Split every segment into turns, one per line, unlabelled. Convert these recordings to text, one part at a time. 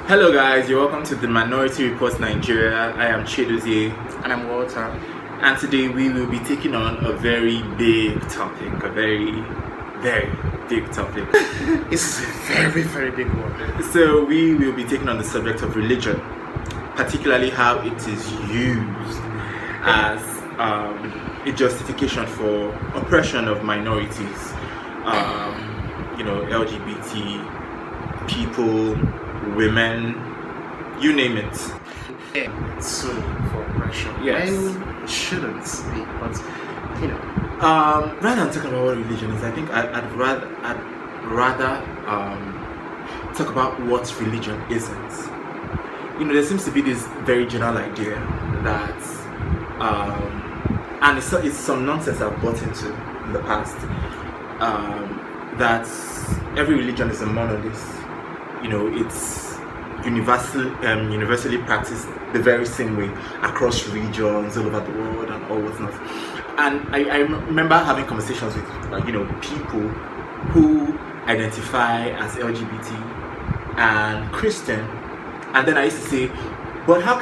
Hello guys, you're welcome to the Minority Report Nigeria. I am Dozie.
And I'm Walter.
And today we will be taking on a very big topic, a very big topic.
It's a very big one.
So we will be taking on the subject of religion, particularly how it is used as a justification for oppression of minorities, LGBT people, women, you name it.
So for oppression.
Yes.
It shouldn't be, but
rather than talking about what religion is, I think I'd rather talk about what religion isn't. There seems to be this very general idea that and it's some nonsense I've bought into in the past, that every religion is a monolith. It's universally practiced the very same way across regions all over the world and all whatnot. And I remember having conversations with people who identify as LGBT and Christian, and then I used to say, but how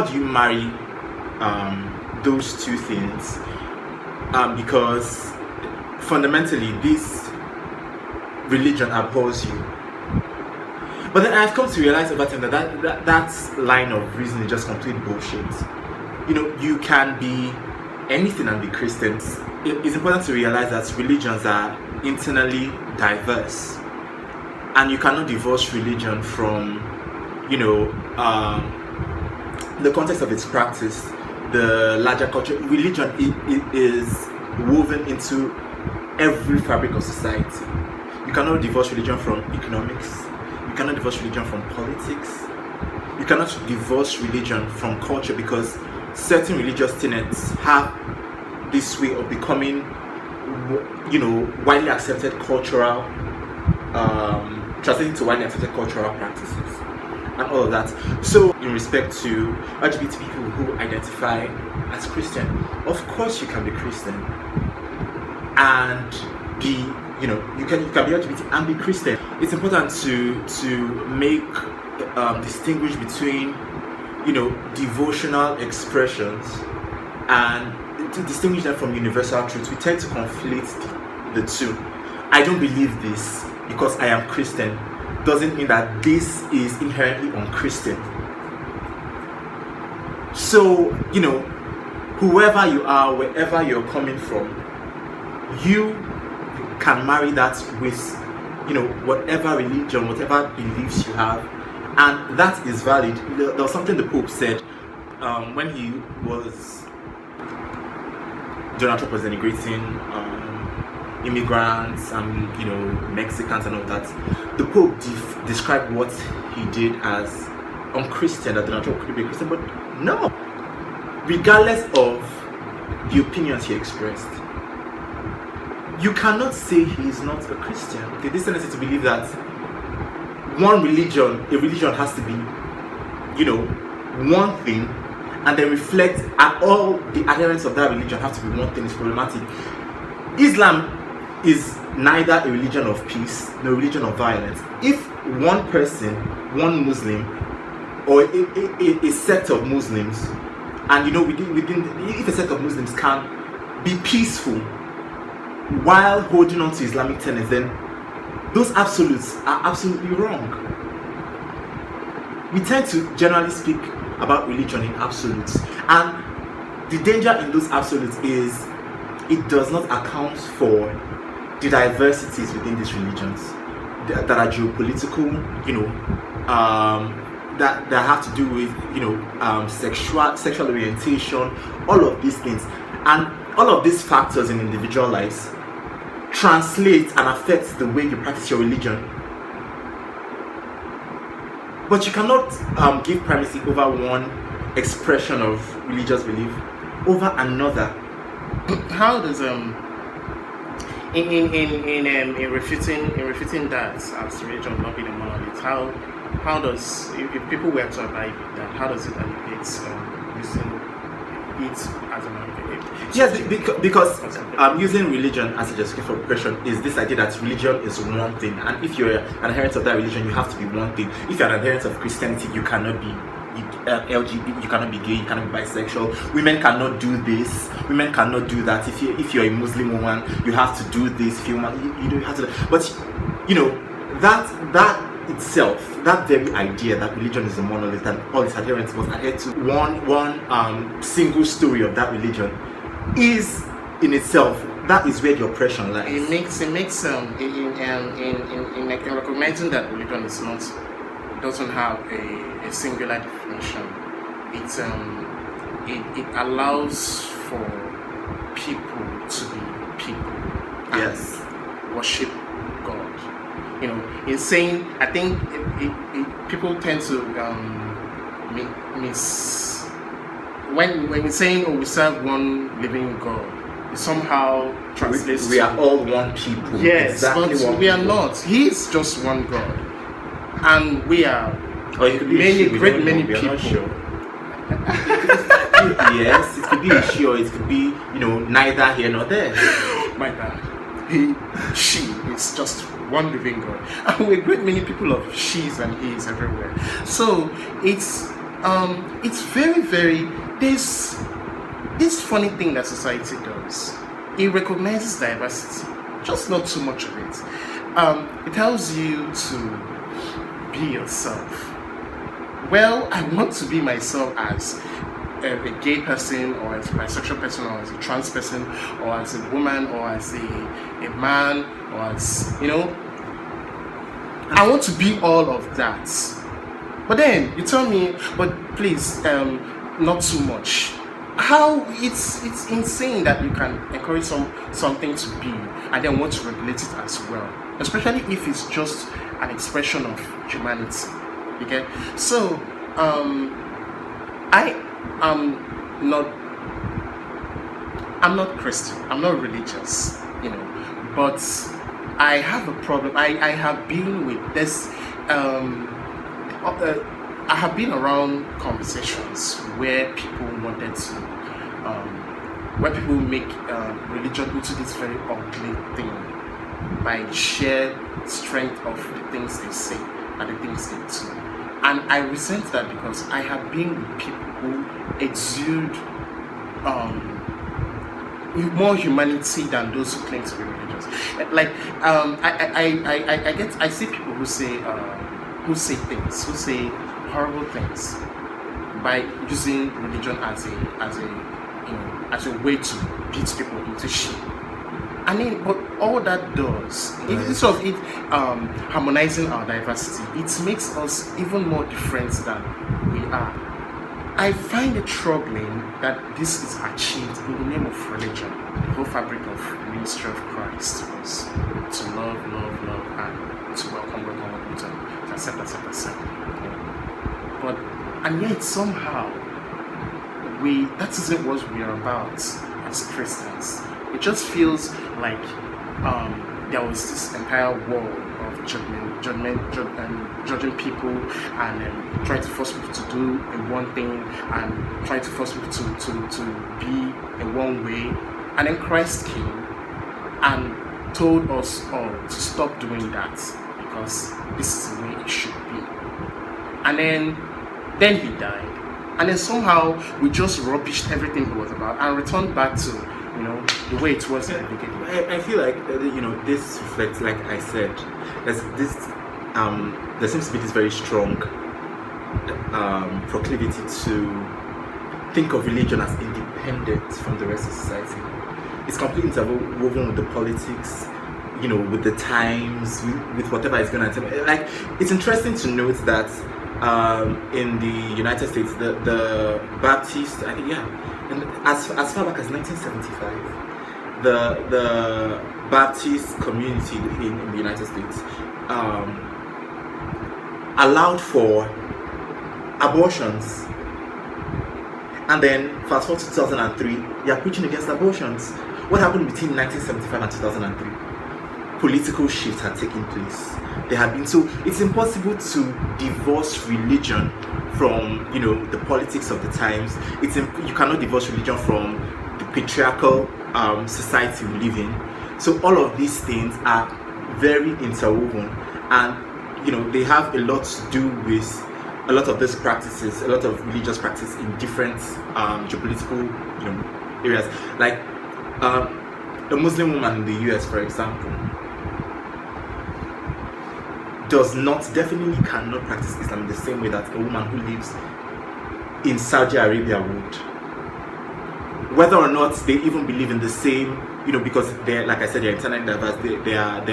do you marry those two things? Because fundamentally this religion abhors you. But then I've come to realize over time that line of reasoning is just complete bullshit. You can be anything and be Christians. It's important to realize that religions are internally diverse, and you cannot divorce religion from, the context of its practice, the larger culture. Religion is woven into every fabric of society. You cannot divorce religion from economics. You cannot divorce religion from politics. You cannot divorce religion from culture, because certain religious tenets have this way of becoming, widely accepted cultural, translating to widely accepted cultural practices and all of that. So in respect to LGBT people who identify as Christian, of course you can be Christian and be you can be LGBT and be Christian. It's important to make distinguish between devotional expressions and to distinguish them from universal truths. We tend to conflate the two. I don't believe this because I am Christian doesn't mean that this is inherently unchristian. So whoever you are, wherever you're coming from, you can marry that with whatever religion, whatever beliefs you have, and that is valid. There was something the Pope said when Donald Trump was denigrating immigrants and Mexicans and all that. The Pope described what he did as unchristian, that Donald Trump could be a Christian, but no, regardless of the opinions he expressed, you cannot say he is not a Christian. Okay, this tendency to believe that a religion has to be, one thing, and then reflect, and all the adherents of that religion have to be one thing, is problematic. Islam is neither a religion of peace nor a religion of violence. If one person, one Muslim, or a sect of Muslims, and if a sect of Muslims can be peaceful while holding on to Islamic tenets, then those absolutes are absolutely wrong. We tend to generally speak about religion in absolutes, and the danger in those absolutes is it does not account for the diversities within these religions that are geopolitical, that have to do with sexual orientation, all of these things, and all of these factors in individual lives translate and affect the way you practice your religion. But you cannot give primacy over one expression of religious belief over another.
How does in refuting that as religion not being a monolith, how does, if people were to abide with that, how does it alleviate using it as an
Yes, because using religion as a justification for oppression is this idea that religion is one thing, and if you're an adherent of that religion, you have to be one thing. If you're an adherent of Christianity, you cannot be LGBT, you cannot be gay, you cannot be bisexual. Women cannot do this. Women cannot do that. If you're a Muslim woman, you have to do this. If you don't have to. But that itself, that very idea that religion is a monolith and all its adherents must adhere to one single story of that religion is in itself, that is where the oppression lies.
It makes in recognizing that religion is not, doesn't have a singular definition. It allows for people to be people.
Yes.
Worship God. In saying, I think people tend to miss when we're saying, oh, we serve one living God. It somehow translates.
We are all one people.
Yes,
exactly,
but we are not. He is just one God, and we are many people.
Sure. Yes, it could be a she, or it could be neither here nor there.
My bad. She is just one living God, and we're great many people of she's and he's everywhere. So it's very, very, this funny thing that society does. It recognizes diversity, just not too much of it. It tells you to be yourself. Well, I want to be myself as a gay person, or as a bisexual person, or as a trans person, or as a woman, or as a man, or as I want to be all of that. But then you tell me, but please, not too much. How it's insane that you can encourage something to be and then want to regulate it as well, especially if it's just an expression of humanity. Okay, so I'm not Christian, I'm not religious, but I have a problem. I have been with this I have been around conversations where people wanted to where people make religion into this very ugly thing by sheer strength of the things they say and the things they do. And I resent that because I have been with people who exude more humanity than those who claim to be religious. Like I see people who say horrible things by using religion as a way to beat people into shape. I mean, but all that does, instead of it harmonizing our diversity, it makes us even more different than we are. I find it troubling that this is achieved in the name of religion. The whole fabric of the ministry of Christ was to love, and to welcome, to accept. But, and yet somehow, that isn't what we are about as Christians. It just feels like there was this entire wall of judging people, and trying to force people to do one thing, and trying to force people to be in one way. And then Christ came and told us all to stop doing that, because this is the way it should be. And then he died, and then somehow we just rubbished everything he was about and returned back to the way it was in the beginning.
I feel like this reflects, like I said, there's this there seems to be this very strong proclivity to think of religion as independent from the rest of society. It's completely interwoven with the politics, with the times, with whatever is going on. Like, it's interesting to note that in the United States, the Baptist, I think, and as far back as 1975, the Baptist community in the United States allowed for abortions, and then fast forward to 2003, they are preaching against abortions. What happened between 1975 and 2003? Political shifts had taken place. There had been, so it's impossible to divorce religion from the politics of the times. You cannot divorce religion from the patriarchal society we live in. So all of these things are very interwoven, and they have a lot to do with a lot of these practices, a lot of religious practice in different geopolitical areas. Like a Muslim woman in the US, for example, definitely cannot practice Islam in the same way that a woman who lives in Saudi Arabia would. Whether or not they even believe in the same, because they're, like I said, they're internally diverse. They are the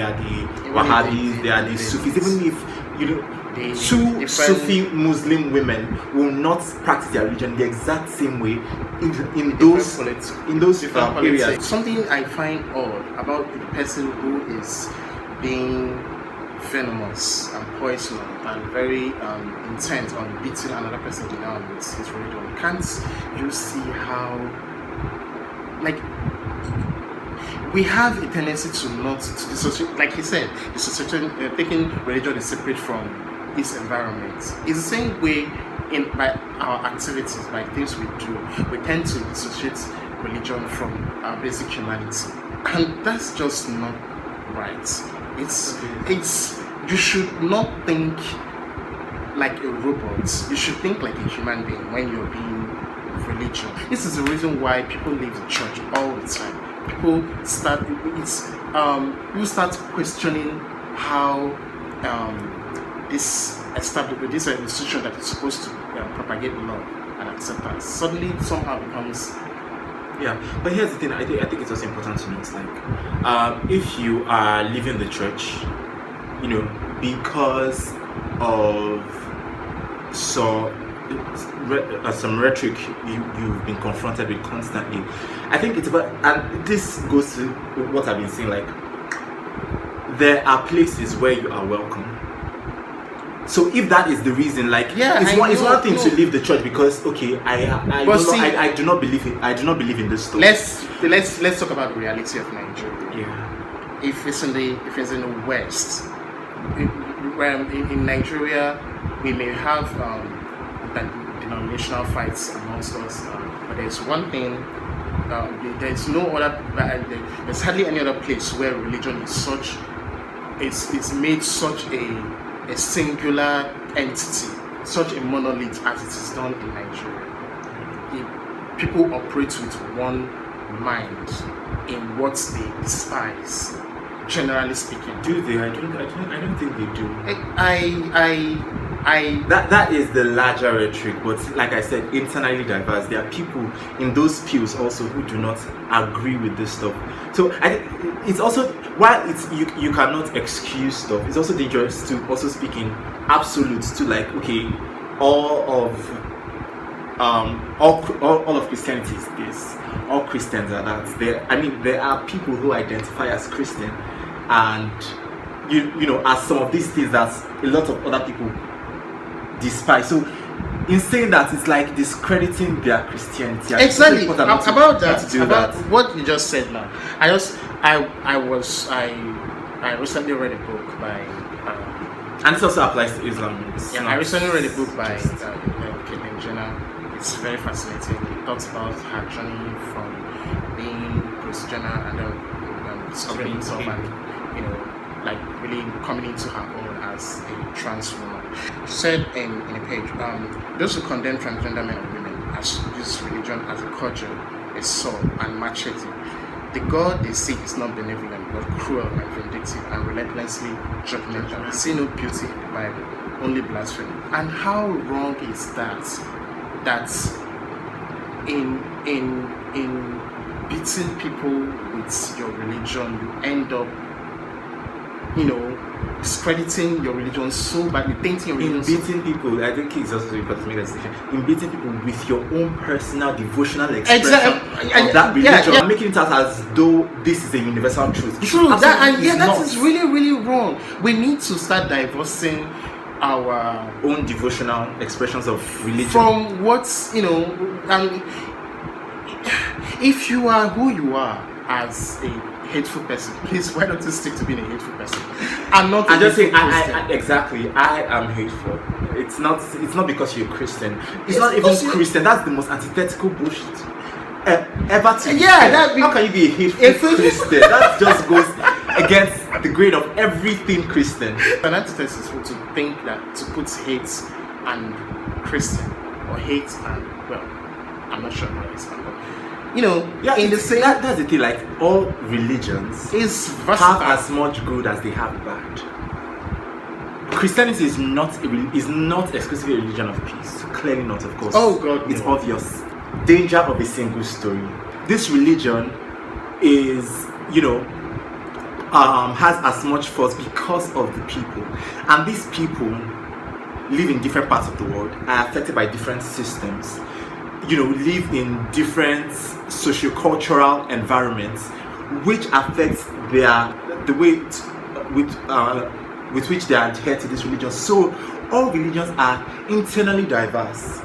Wahhabis, they are the Sufis. Even if two Sufi Muslim women will not practice their religion the exact same way in those areas.
Something I find odd about the person who is being venomous and poisonous and very intent on beating another person down with his religion. Can't you see how, like, we have a tendency to not to dissociate, like he said, taking religion is separate from its environment. It's the same way by our activities, by things we do. We tend to dissociate religion from our basic humanity, and that's just not right. It's you should not think like a robot. You should think like a human being when you're being religious. This is the reason why people leave the church all the time. People start questioning how this institution that is supposed to propagate love and acceptance suddenly somehow becomes.
Yeah, but here's the thing. I think it's also important to note, like, if you are leaving the church, because of some rhetoric you've been confronted with constantly. I think it's about, and this goes to what I've been saying, like, there are places where you are welcome. So if that is the reason, like, it's one thing to leave the church because I do not believe it. I do not believe in this stuff.
Let's talk about the reality of Nigeria.
Yeah.
If it's in the West, in Nigeria, we may have denominational fights amongst us, but there's one thing. There's no other. There's hardly any other place where religion is such. It's made such a singular entity, such a monolith as it is done in Nigeria. People operate with one mind in what they despise, generally speaking.
Do they? I don't think they do.
That
is the larger rhetoric, but like I said, internally diverse. There are people in those pews also who do not agree with this stuff. So I think it's also, while you cannot excuse stuff, it's also dangerous to also speak in absolutes, to like, okay, all of Christianity is this, all Christians are that. There are people who identify as Christian, and as some of these things that a lot of other people despise. So in saying that, it's like discrediting their Christianity.
Exactly. About
that.
What you just said now. I recently read a book by
and this also applies to Islam.
I recently read a book by Caitlin Jenner. It's very fascinating. It talks about her journey from being Christiana and then discovering herself and like really coming into her own as a trans woman. She said in a page, those who condemn transgender men and women as use religion as a cudgel, a sword and machete, the God they see is not benevolent but cruel and vindictive and relentlessly judgmental. They see no beauty in the Bible, only blasphemy. And how wrong is that? That in beating people with your religion, you end up discrediting your religion so badly, tainting your religion.
In beating people, I think it's also important to make a decision. In beating people with your own personal devotional expression of that religion, making it out as though this is a universal truth.
True, that is really, really wrong. We need to start divorcing our
own devotional expressions of religion
from what's if you are who you are as a hateful person, please, why don't you stick to being a hateful person? I'm just saying,
exactly, I am hateful. It's not because you're Christian. It's
Yes,
not even
because you-
Christian. That's the most antithetical bullshit ever to be
Yeah,
said.
that be-
How can you be a hateful
If-
Christian? That just goes against the grain of everything Christian.
An antithesis would to think that to put hate and Christian or hate and, well, I'm not sure about this one, but in the same
that's the thing. Like all religions
is
have
versatile.
as much good as they have bad. Christianity is not exclusively a religion of peace. Clearly not, of course.
Oh God,
it's
no.
obvious. Danger of a single story. This religion is, has as much force because of the people, and these people live in different parts of the world, are affected by different systems. Live in different socio-cultural environments, which affects the way with which they adhere to this religion. So all religions are internally diverse,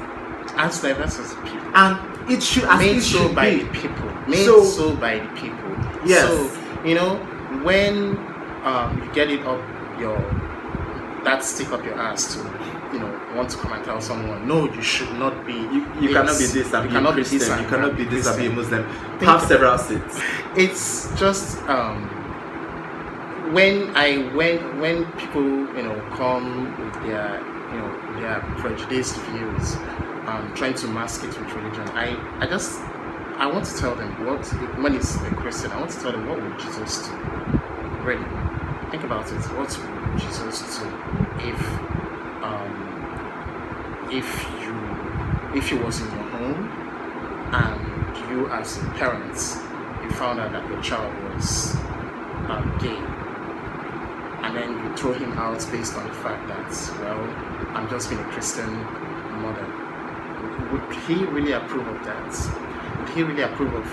As diverse as people.
and it should
Made so
should
by
be.
the people. Made
So-
so by the people.
Yes.
So, when you get it up that stick up your ass to, want to come and tell someone, no, you should not be.
You cannot be this and
you
be a
cannot be
Christian.
this and
You cannot be this and be a
Christian.
Muslim.
Think
Have
of-
several seats.
It's just when people come with their prejudiced views, trying to mask it with religion, I want to tell them when it's a Christian, I want to tell them, what would Jesus do? Really, think about it. What would Jesus do if he was in your home and you as a parent, you found out that your child was gay, and then you throw him out based on the fact that, well, I'm just being a Christian mother? Would he really approve of that? Would he really approve of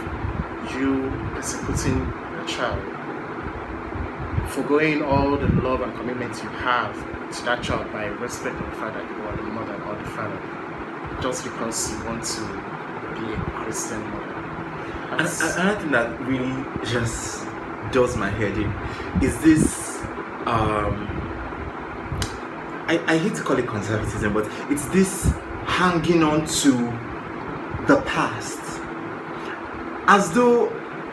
you persecuting the child, forgoing all the love and commitment you have to that child by respect of the fact that you are the mother or the father, just because you want to be a Christian mother?
And another thing that really just does my head in is this. I hate to call it conservatism, but it's this hanging on to the past, as though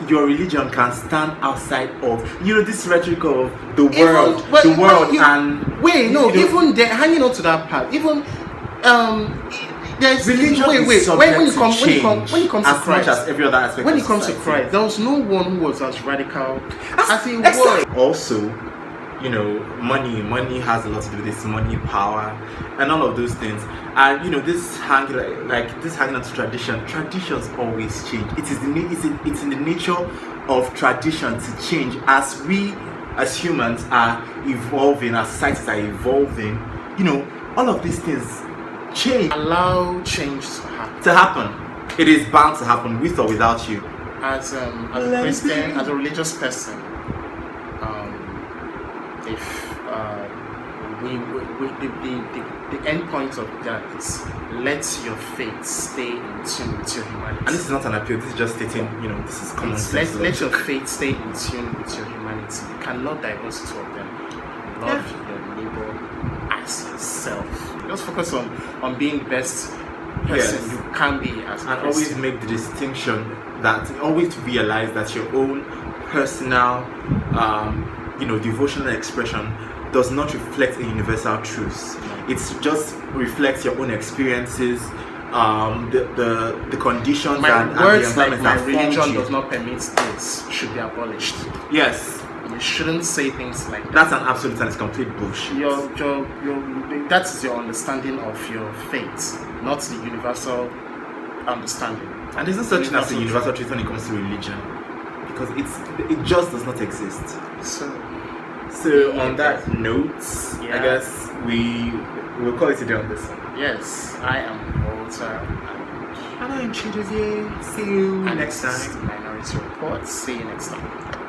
your religion can stand outside of this rhetoric of the world,
Even they're hanging on to that part. Even there's
religion
wait,
is subject
when it
to
comes
change
when it comes to
as much
Christ,
as every other aspect.
when
of
it comes to
society.
Christ, there was no one who was as radical as he
Exactly.
was.
Also, money has a lot to do with this, money, power, and all of those things. And this hanging on to tradition. Traditions always change. It's in the nature of tradition to change as we as humans are evolving, as societies are evolving. All of these things change.
Allow change to happen.
It is bound to happen with or without you.
As a Christian, as a religious person, if the end point of that is, let your faith stay in tune with your humanity.
And this is not an appeal. This is just stating, this is common sense.
Let your faith stay in tune with your humanity. You cannot divorce two of them. Love your neighbor as yourself. Just focus on being the best person you can be as a
and
Christian.
always make the distinction that always realize that your own personal devotional expression does not reflect a universal truth. It just reflects your own experiences, the conditions
My
and
words
the
like
environment
my
that formed
religion
you.
does not permit this should be abolished.
Yes,
You shouldn't say things like that.
that's an absolute and it's complete bullshit.
That is your understanding of your faith, not the universal understanding.
And there's no such thing as a universal truth when it comes to religion, because it just does not exist. So on that note, I guess we'll call it a day on this one.
Yes, I am Walter.
And I'm Dozie. See you
And
next
this is
time.
the Minority Report. See you next time.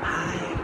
Bye.